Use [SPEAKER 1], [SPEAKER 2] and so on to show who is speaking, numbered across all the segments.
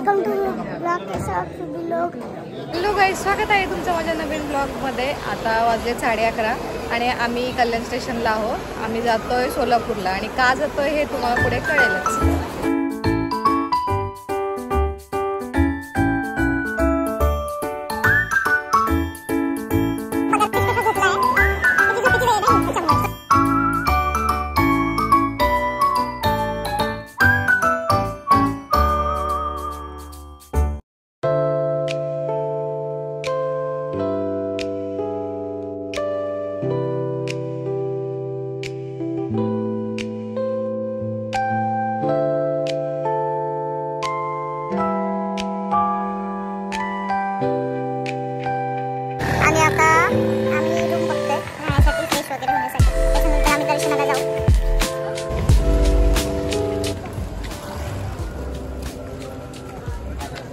[SPEAKER 1] Welcome to blog के साथ सभी लोग।
[SPEAKER 2] हॅलो गाईज, स्वागत आहे तुमचं माझ्या नवीन ब्लॉगमध्ये। आता वाजले 11:30 आणि आम्ही कल्याण स्टेशनला आहोत। आम्ही जातोय सोलापूरला आणि का जातोय हे तुम्हाला पुढे कळेलच।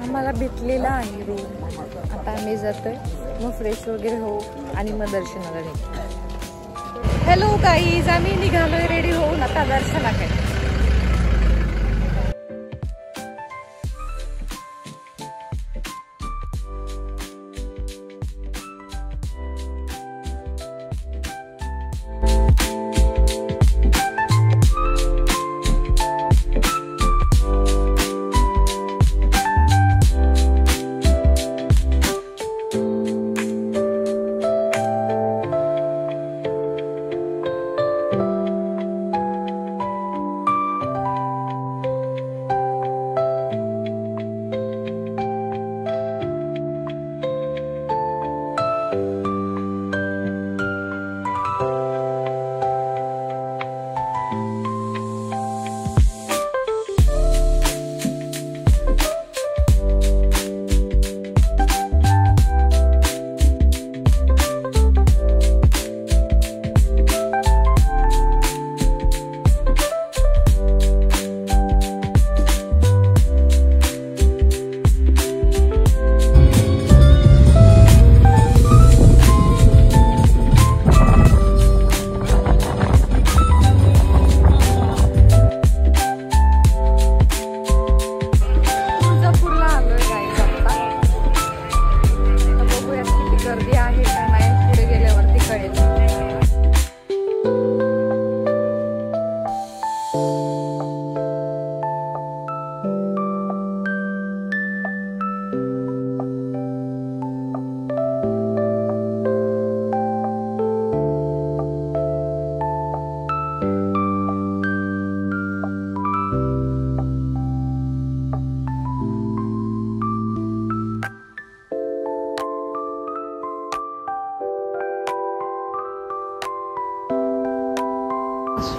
[SPEAKER 2] आम्हाला भेटलेला आहे रूम। आता आम्ही जातोय, मग फ्रेश वगैरे होऊ आणि मग दर्शनाला निघू। हॅलो गाईज, आम्ही निघालोय रेडी होऊन आता दर्शनाकडे।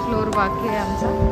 [SPEAKER 2] फ्लोर बाकी आहे आमचा।